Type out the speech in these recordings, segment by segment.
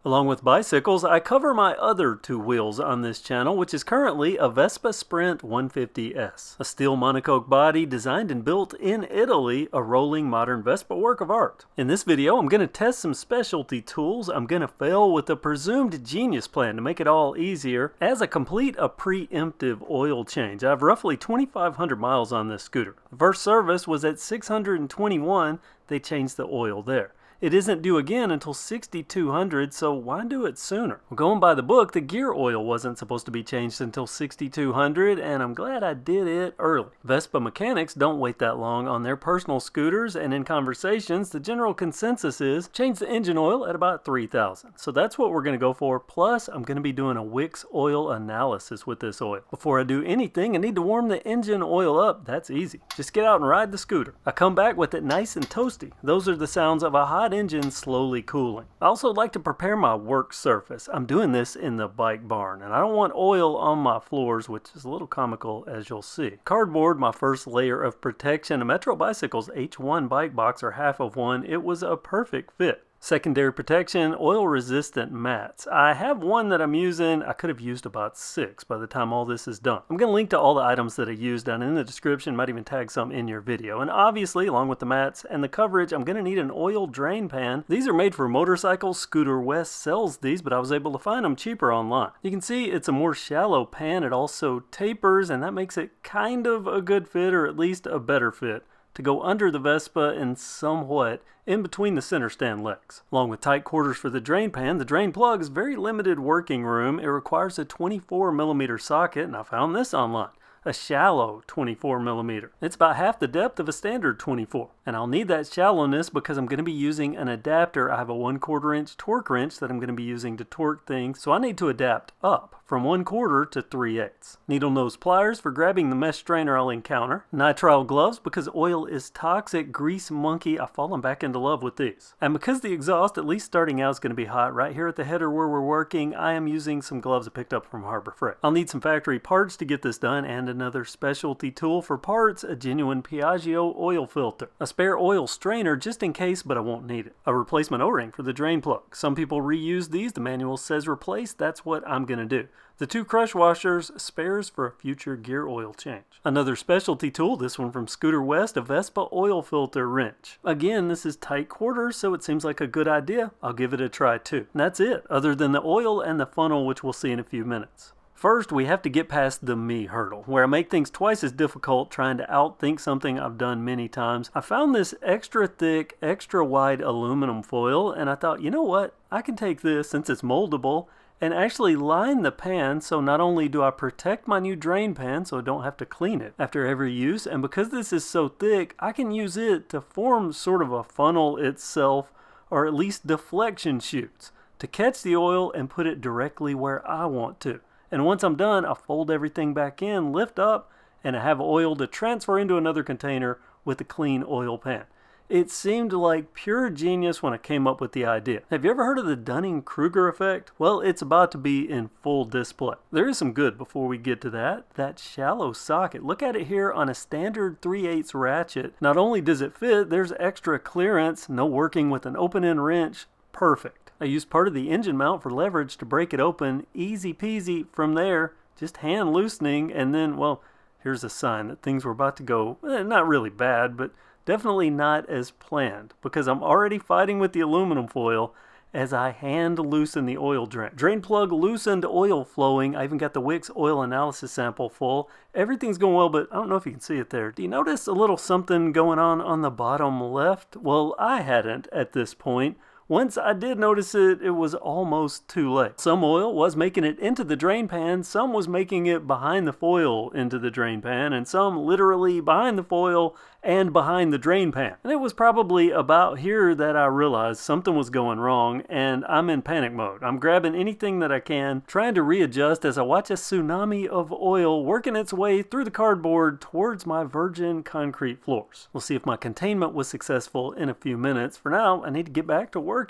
Along with bicycles, I cover my other two wheels on this channel, which is currently a Vespa Sprint 150S. A steel monocoque body designed and built in Italy, a rolling modern Vespa work of art. In this video, I'm going to test some specialty tools. I'm going to fail with a presumed genius plan to make it all easier as I complete a preemptive oil change. I have roughly 2,500 miles on this scooter. The first service was at 621. They changed the oil there. It isn't due again until 6,200, so why do it sooner? Well, going by the book, the gear oil wasn't supposed to be changed until 6,200, and I'm glad I did it early. Vespa mechanics don't wait that long on their personal scooters, and in conversations, the general consensus is change the engine oil at about 3,000. So that's what we're going to go for, plus I'm going to be doing a Wix oil analysis with this oil. Before I do anything, I need to warm the engine oil up. That's easy. Just get out and ride the scooter. I come back with it nice and toasty. Those are the sounds of a hot engine slowly cooling. I also like to prepare my work surface. I'm doing this in the bike barn, and I don't want oil on my floors, which is a little comical as you'll see. Cardboard, my first layer of protection. A Metro Bicycle's H1 bike box, or half of one. It was a perfect fit. Secondary protection, oil-resistant mats. I have one that I'm using. I could have used about 6 by the time all this is done. I'm going to link to all the items that I used down in the description, might even tag some in your video. And obviously, along with the mats and the coverage, I'm going to need an oil drain pan. These are made for motorcycles. Scooter West sells these, but I was able to find them cheaper online. You can see it's a more shallow pan. It also tapers, and that makes it kind of a good fit, or at least a better fit, to go under the Vespa and somewhat in between the center stand legs. Along with tight quarters for the drain pan, the drain plug is very limited working room. It requires a 24mm socket, and I found this online. A shallow 24mm. It's about half the depth of a standard 24. And I'll need that shallowness because I'm going to be using an adapter. I have a 1/4 inch torque wrench that I'm going to be using to torque things, so I need to adapt up from 1/4 to 3/8. Needle nose pliers for grabbing the mesh strainer I'll encounter. Nitrile gloves because oil is toxic. Grease monkey, I've fallen back into love with these. And because the exhaust, at least starting out, is going to be hot, right here at the header where we're working, I am using some gloves I picked up from Harbor Freight. I'll need some factory parts to get this done, and another specialty tool for parts, a genuine Piaggio oil filter. A spare oil strainer just in case, but I won't need it. A replacement O-ring for the drain plug. Some people reuse these. The manual says replace. That's what I'm going to do. The 2 crush washers, spares for a future gear oil change. Another specialty tool, this one from Scooter West, a Vespa oil filter wrench. Again, this is tight quarters, so it seems like a good idea. I'll give it a try too. And that's it, other than the oil and the funnel, which we'll see in a few minutes. First, we have to get past the me hurdle, where I make things twice as difficult trying to outthink something I've done many times. I found this extra thick, extra wide aluminum foil, and I thought, you know what? I can take this, since it's moldable, and actually line the pan, so not only do I protect my new drain pan so I don't have to clean it after every use, and because this is so thick, I can use it to form sort of a funnel itself, or at least deflection chutes, to catch the oil and put it directly where I want to. And once I'm done, I fold everything back in, lift up, and I have oil to transfer into another container with a clean oil pan. It seemed like pure genius when I came up with the idea. Have you ever heard of the Dunning-Kruger effect? Well, it's about to be in full display. There is some good before we get to that. That shallow socket. Look at it here on a standard 3/8 ratchet. Not only does it fit, there's extra clearance, no working with an open-end wrench. Perfect. I used part of the engine mount for leverage to break it open. Easy peasy from there. Just hand loosening, and then, well, here's a sign that things were about to go, not really bad, but definitely not as planned, because I'm already fighting with the aluminum foil as I hand loosen the oil drain. Drain plug loosened, oil flowing. I even got the Wix oil analysis sample full. Everything's going well, but I don't know if you can see it there. Do you notice a little something going on the bottom left? Well, I hadn't at this point. Once I did notice it, it was almost too late. Some oil was making it into the drain pan, some was making it behind the foil into the drain pan, and some literally behind the foil and behind the drain pan. And it was probably about here that I realized something was going wrong, and I'm in panic mode. I'm grabbing anything that I can, trying to readjust as I watch a tsunami of oil working its way through the cardboard towards my virgin concrete floors. We'll see if my containment was successful in a few minutes. For now, I need to get back to working.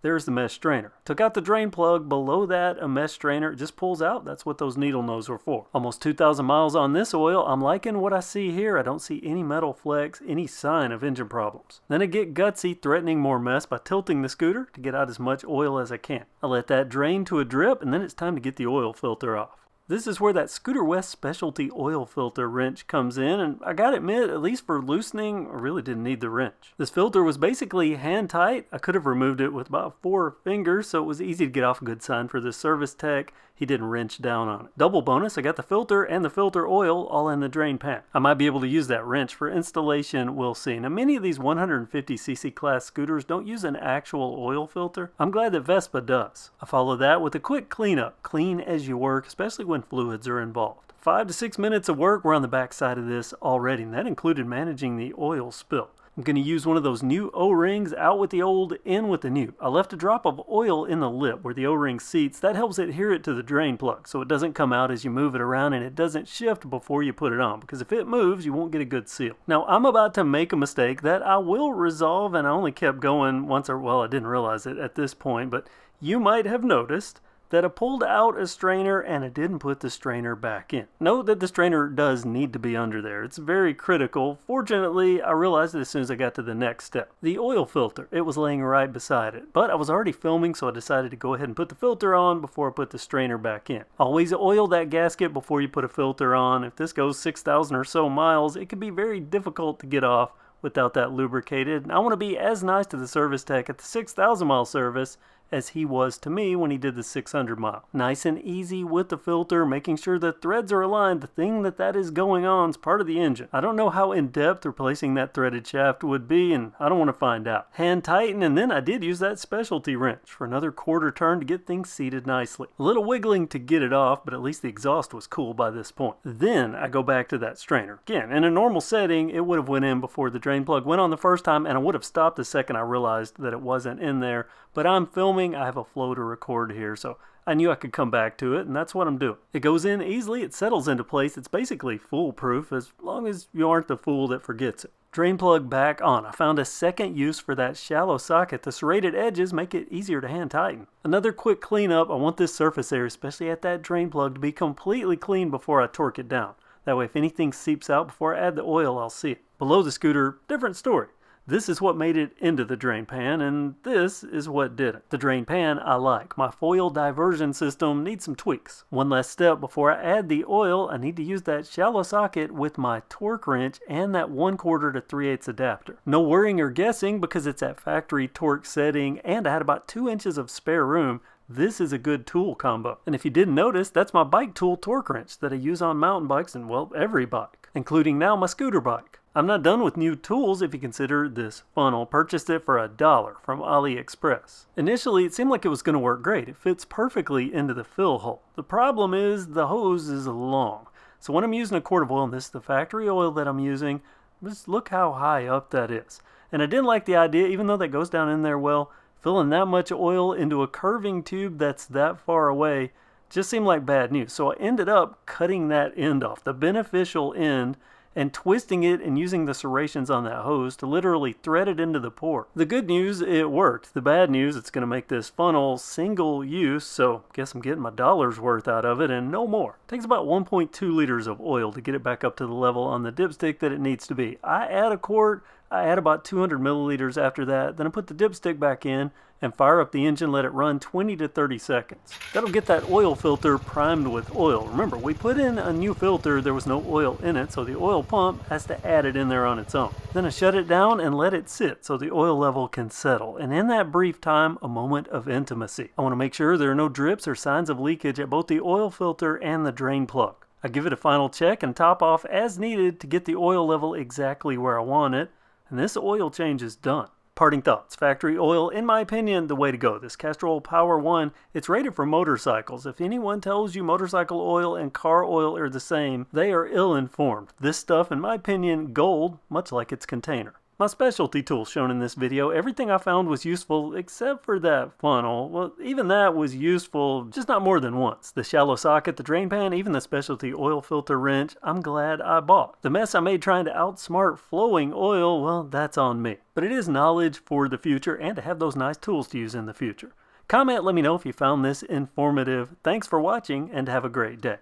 There's the mesh strainer. Took out the drain plug. Below that, a mesh strainer. It just pulls out. That's what those needle nose are for. Almost 2,000 miles on this oil. I'm liking what I see here. I don't see any metal flecks, any sign of engine problems. Then I get gutsy, threatening more mess by tilting the scooter to get out as much oil as I can. I let that drain to a drip, and then it's time to get the oil filter off. This is where that Scooter West specialty oil filter wrench comes in, and I gotta admit, at least for loosening, I really didn't need the wrench. This filter was basically hand tight. I could have removed it with about 4 fingers, so it was easy to get off. A good sign for the service tech. He didn't wrench down on it. Double bonus, I got the filter and the filter oil all in the drain pan. I might be able to use that wrench for installation, we'll see. Now many of these 150cc class scooters don't use an actual oil filter. I'm glad that Vespa does. I follow that with a quick cleanup. Clean as you work, especially when fluids are involved. 5 to 6 minutes of work. We're on the back side of this already, and that included managing the oil spill. I'm going to use one of those new O-rings, out with the old, in with the new. I left a drop of oil in the lip where the O-ring seats. That helps adhere it to the drain plug so it doesn't come out as you move it around, and it doesn't shift before you put it on, because if it moves, you won't get a good seal. Now, I'm about to make a mistake that I will resolve, and I only kept going once, I didn't realize it at this point, but you might have noticed that I pulled out a strainer and I didn't put the strainer back in. Note that the strainer does need to be under there. It's very critical. Fortunately, I realized it as soon as I got to the next step. The oil filter, it was laying right beside it. But I was already filming, so I decided to go ahead and put the filter on before I put the strainer back in. Always oil that gasket before you put a filter on. If this goes 6,000 or so miles, it can be very difficult to get off without that lubricated. And I want to be as nice to the service tech at the 6,000 mile service as he was to me when he did the 600 mile. Nice and easy with the filter, making sure the threads are aligned. The thing that is going on is part of the engine. I don't know how in-depth replacing that threaded shaft would be, and I don't want to find out. Hand tighten, and then I did use that specialty wrench for another quarter turn to get things seated nicely. A little wiggling to get it off, but at least the exhaust was cool by this point. Then I go back to that strainer. Again, in a normal setting, it would have went in before the drain plug went on the first time, and I would have stopped the second I realized that it wasn't in there, but I'm filming. I have a flow to record here, so I knew I could come back to it, and that's what I'm doing. It goes in easily, it settles into place. It's basically foolproof as long as you aren't the fool that forgets it. Drain plug back on. I found a second use for that shallow socket. The serrated edges make it easier to hand tighten. Another quick cleanup. I want this surface area, especially at that drain plug, to be completely clean before I torque it down. That way if anything seeps out before I add the oil, I'll see it. Below the scooter, different story. This is what made it into the drain pan, and this is what didn't. The drain pan I like. My foil diversion system needs some tweaks. One last step before I add the oil, I need to use that shallow socket with my torque wrench and that 1/4 to 3/8 adapter. No worrying or guessing because it's at factory torque setting, and I had about 2 inches of spare room. This is a good tool combo. And if you didn't notice, that's my bike tool torque wrench that I use on mountain bikes and, well, every bike, including now my scooter bike. I'm not done with new tools if you consider this funnel. Purchased it for $1 from AliExpress. Initially, it seemed like it was going to work great. It fits perfectly into the fill hole. The problem is the hose is long. So when I'm using a quart of oil, and this is the factory oil that I'm using, just look how high up that is. And I didn't like the idea, even though that goes down in there well, filling that much oil into a curving tube that's that far away just seemed like bad news. So I ended up cutting that end off, the beneficial end, and twisting it and using the serrations on that hose to literally thread it into the port. The good news, it worked. The bad news, it's going to make this funnel single use, so I guess I'm getting my dollar's worth out of it and no more. It takes about 1.2 liters of oil to get it back up to the level on the dipstick that it needs to be. I add a quart, I add about 200 milliliters after that, then I put the dipstick back in and fire up the engine, let it run 20 to 30 seconds. That'll get that oil filter primed with oil. Remember, we put in a new filter, there was no oil in it, so the oil pump has to add it in there on its own. Then I shut it down and let it sit so the oil level can settle. And in that brief time, a moment of intimacy. I want to make sure there are no drips or signs of leakage at both the oil filter and the drain plug. I give it a final check and top off as needed to get the oil level exactly where I want it. And this oil change is done. Parting thoughts. Factory oil, in my opinion, the way to go. This Castrol Power 1, it's rated for motorcycles. If anyone tells you motorcycle oil and car oil are the same, they are ill-informed. This stuff, in my opinion, gold, much like its container. My specialty tools shown in this video, everything I found was useful except for that funnel. Well, even that was useful, just not more than once. The shallow socket, the drain pan, even the specialty oil filter wrench, I'm glad I bought. The mess I made trying to outsmart flowing oil, well, that's on me. But it is knowledge for the future and to have those nice tools to use in the future. Comment, let me know if you found this informative. Thanks for watching and have a great day.